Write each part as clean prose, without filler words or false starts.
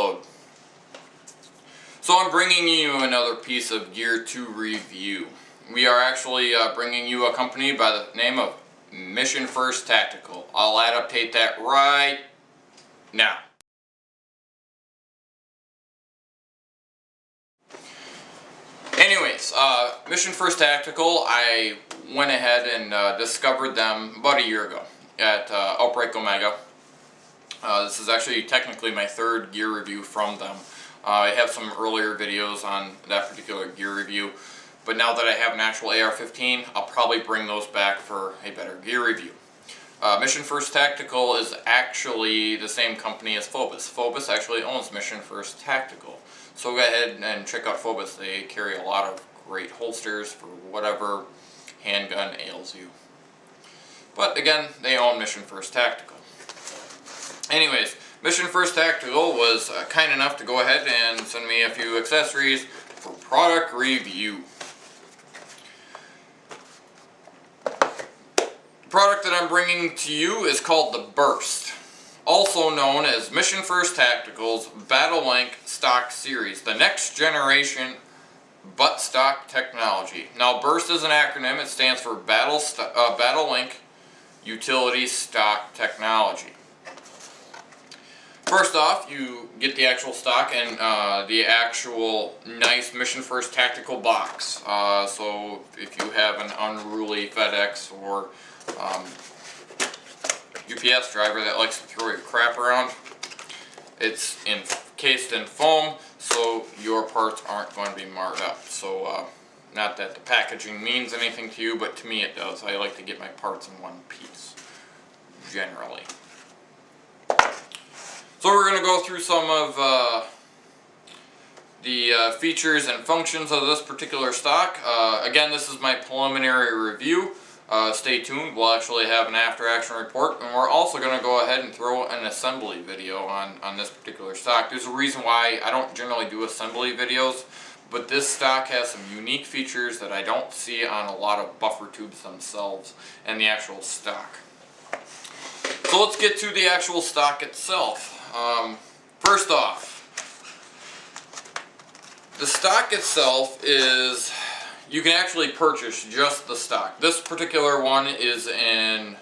LockNReload. So I'm bringing you another piece of gear to review. We are actually bringing you a company by the name of Mission First Tactical. I'll adaptate that right now. Anyways, Mission First Tactical, I went ahead and discovered them about a year ago at Outbreak Omega. This is actually technically my third gear review from them. I have some earlier videos on that particular gear review, but now that I have an actual AR-15, I'll probably bring those back for a better gear review. Mission First Tactical is actually the same company as Phobos. Phobos actually owns Mission First Tactical. So go ahead and check out Phobos. They carry a lot of great holsters for whatever handgun ails you. But again, they own Mission First Tactical. Anyways, Mission First Tactical was kind enough to go ahead and send me a few accessories for product review. The product that I'm bringing to you is called the Burst, also known as Mission First Tactical's Battlelink stock series, the next generation butt stock technology. Now, Burst is an acronym. It stands for Battlelink Utility Stock Technology. First off, you get the actual stock and the actual nice Mission First Tactical box. So if you have an unruly FedEx or UPS driver that likes to throw your crap around, it's encased in foam, so your parts aren't going to be marred up. So not that the packaging means anything to you, but to me it does. I like to get my parts in one piece, generally. So we're going to go through some of the features and functions of this particular stock. Again, this is my preliminary review. Stay tuned. We'll actually have an after-action report, and we're also going to go ahead and throw an assembly video on this particular stock. There's a reason why I don't generally do assembly videos, but this stock has some unique features that I don't see on a lot of buffer tubes themselves and the actual stock. So let's get to the actual stock itself. First off, the stock itself is, you can actually purchase just the stock. This particular one is in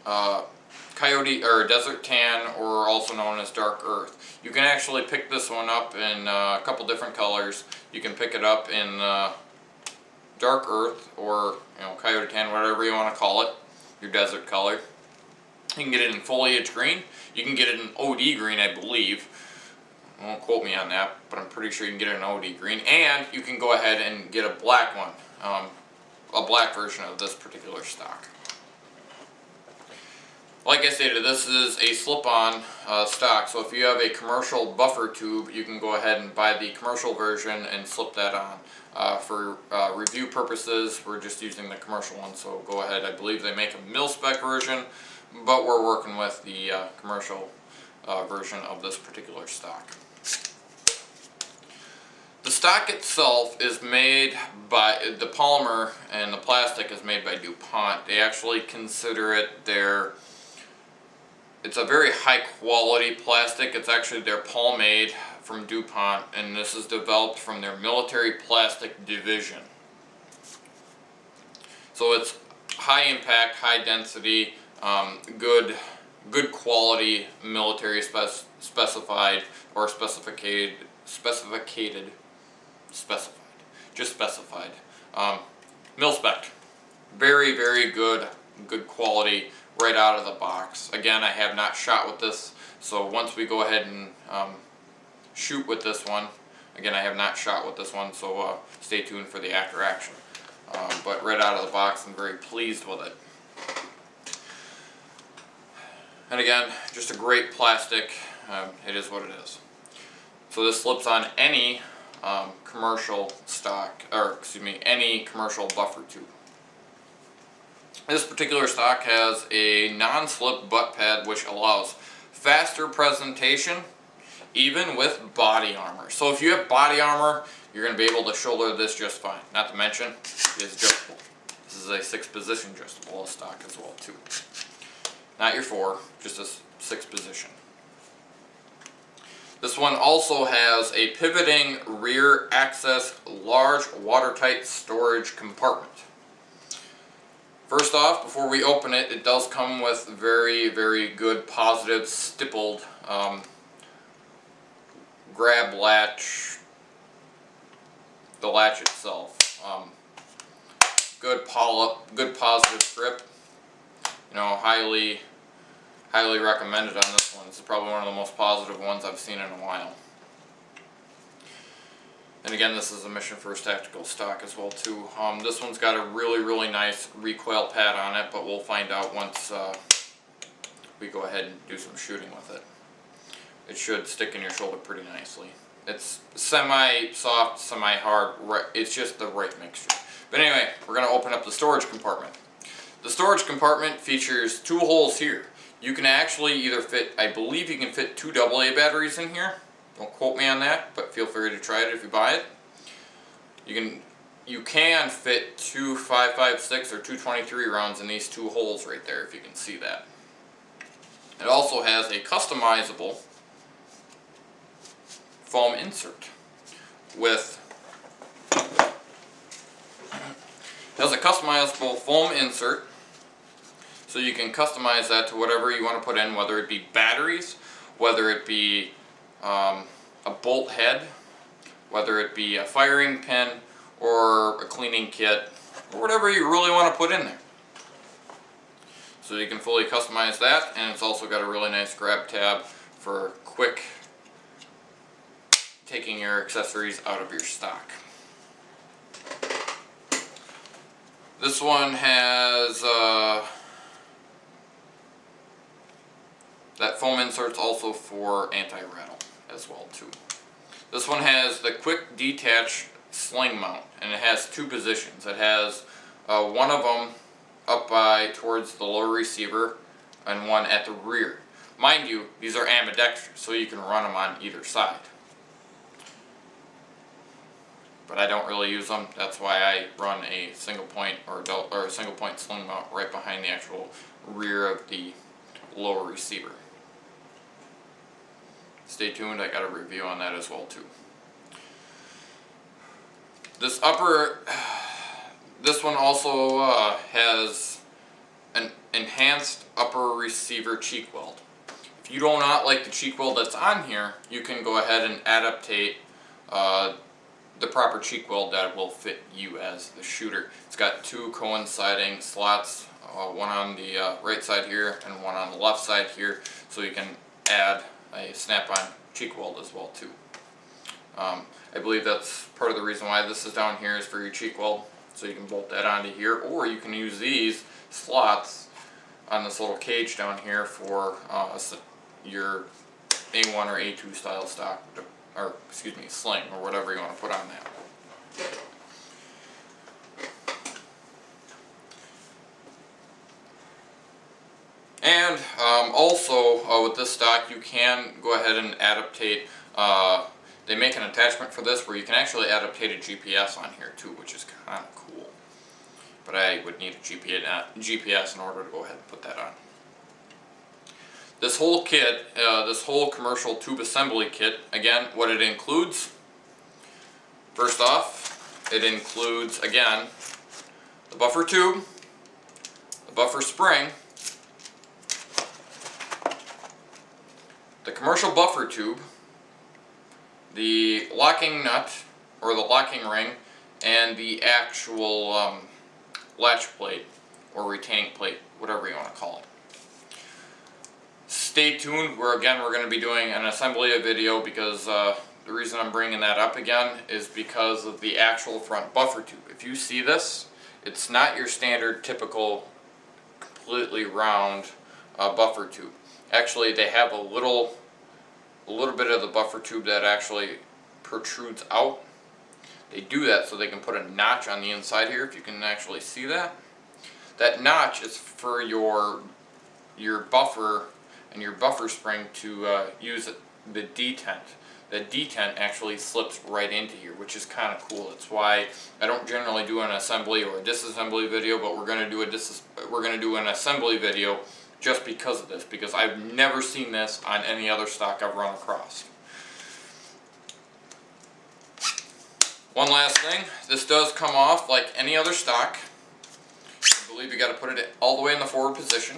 Coyote or Desert Tan, or also known as Dark Earth. You can actually pick this one up in a couple different colors. You can pick it up in Dark Earth, or Coyote Tan, whatever you want to call it, your desert color. You can get it in foliage green. You can get it in OD green, I believe. Don't quote me on that, but I'm pretty sure you can get it in OD green. And you can go ahead and get a black one, a black version of this particular stock. Like I stated, this is a slip-on stock, so if you have a commercial buffer tube, you can go ahead and buy the commercial version and slip that on. For review purposes, we're just using the commercial one, so go ahead. I believe they make a mil-spec version, but we're working with the commercial version of this particular stock. The stock itself is made by, the polymer and the plastic is made by DuPont. They actually consider it it's a very high quality plastic. It's actually their Palmade from DuPont, and this is developed from their military plastic division. So it's high impact, high density, good quality military specified or specified, mil-spec. Very, very good quality right out of the box. Again, I have not shot with this, so once we go ahead and shoot with this one, again, I have not shot with this one, so stay tuned for the after action. But right out of the box, I'm very pleased with it. And again, just a great plastic. It is what it is. So this slips on any commercial stock, or excuse me, any commercial buffer tube. This particular stock has a non-slip butt pad, which allows faster presentation, even with body armor. So if you have body armor, you're going to be able to shoulder this just fine. Not to mention, it is adjustable. This is a 6-position adjustable stock as well too. Not your 4, just a 6 position. This one also has a pivoting rear access large watertight storage compartment. First off, before we open it, it does come with very, very good positive stippled grab latch, the latch itself. Good positive grip. You know, highly recommended on this one. This is probably one of the most positive ones I've seen in a while. And again, this is a Mission First Tactical stock as well too. This one's got a really nice recoil pad on it, but we'll find out once we go ahead and do some shooting with it. It should stick in your shoulder pretty nicely. It's semi-soft, semi-hard, it's just the right mixture. But anyway, we're going to open up the storage compartment. The storage compartment features two holes here. You can actually either fit, I believe you can fit 2 AA batteries in here. Don't quote me on that, but feel free to try it if you buy it. You can fit 2 5.56 or 223 rounds in these two holes right there, if you can see that. It also has a customizable foam insert with so you can customize that to whatever you want to put in, whether it be batteries, whether it be a bolt head, whether it be a firing pin or a cleaning kit, or whatever you really want to put in there. So you can fully customize that, and it's also got a really nice grab tab for quick taking your accessories out of your stock. This one has that foam insert's also for anti-rattle as well too. This one has the quick detach sling mount, and it has 2 positions. It has one of them up by towards the lower receiver and one at the rear. Mind you, these are ambidextrous, so you can run them on either side. But I don't really use them. That's why I run a single point or a single point sling mount right behind the actual rear of the lower receiver. Stay tuned, I got a review on that as well too. This one also has an enhanced upper receiver cheek weld. If you do not like the cheek weld that's on here, you can go ahead and adaptate the proper cheek weld that will fit you as the shooter. It's got 2 coinciding slots, one on the right side here and one on the left side here, so you can add a snap-on cheek weld as well too. I believe that's part of the reason why this is down here, is for your cheek weld, so you can bolt that onto here, or you can use these slots on this little cage down here for your A1 or A2 style stock, or excuse me, sling, or whatever you want to put on that. And also with this stock, you can go ahead and adaptate. They make an attachment for this where you can actually adaptate a GPS on here too, which is kind of cool. But I would need a GPS in order to go ahead and put that on. This whole kit, this whole commercial tube assembly kit, again, what it includes, first off, it includes, again, the buffer tube, the buffer spring, the commercial buffer tube, the locking nut, or the locking ring, and the actual latch plate, or retaining plate, whatever you want to call it. Stay tuned, we're going to be doing an assembly video, because the reason I'm bringing that up again is because of the actual front buffer tube. If you see this, it's not your standard typical completely round buffer tube. Actually, they have a little bit of the buffer tube that actually protrudes out. They do that so they can put a notch on the inside here, if you can actually see that. That notch is for your buffer and your buffer spring to use the detent. The detent actually slips right into here, which is kind of cool. That's why I don't generally do an assembly or a disassembly video, but we're going to do an assembly video just because of this, because I've never seen this on any other stock I've run across. One last thing, this does come off like any other stock. I believe you got to put it all the way in the forward position.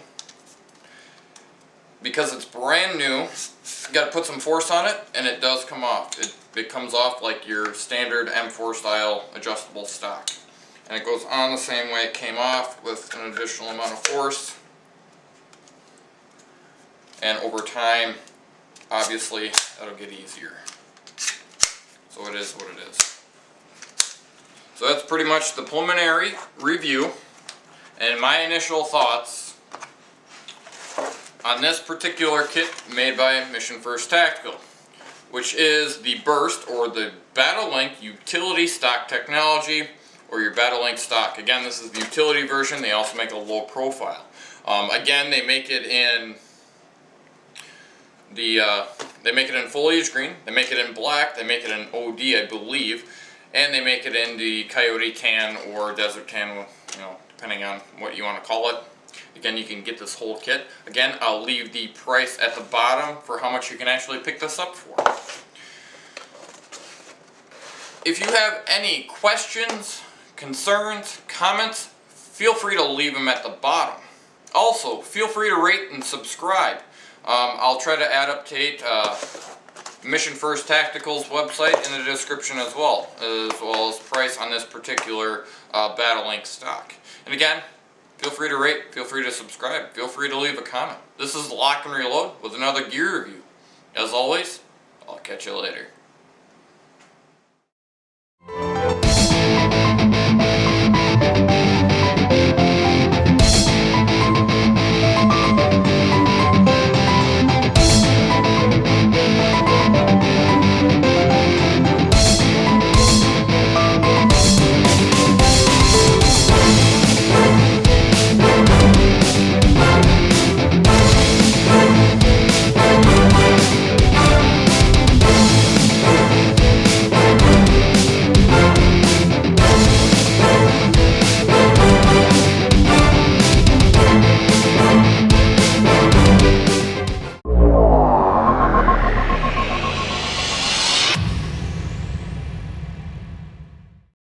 Because it's brand new, you got to put some force on it, and it does come off. It comes off like your standard M4 style adjustable stock. And it goes on the same way it came off with an additional amount of force. And over time, obviously, that'll get easier. So it is what it is. So that's pretty much the preliminary review and my initial thoughts on this particular kit made by Mission First Tactical, which is the Burst or the Battlelink utility stock technology, or your Battlelink stock. Again, this is the utility version. They also make a low profile. Again, they make it in foliage green, they make it in black, they make it in OD, I believe, and they make it in the coyote tan or desert tan, you know, depending on what you want to call it. Again, you can get this whole kit. Again, I'll leave the price at the bottom for how much you can actually pick this up for. If you have any questions, concerns, comments, feel free to leave them at the bottom. Also, feel free to rate and subscribe. I'll try to add update Mission First Tactical's website in the description as well as price on this particular Battlelink stock. And again, feel free to rate, feel free to subscribe, feel free to leave a comment. This is Lock and Reload with another gear review. As always, I'll catch you later.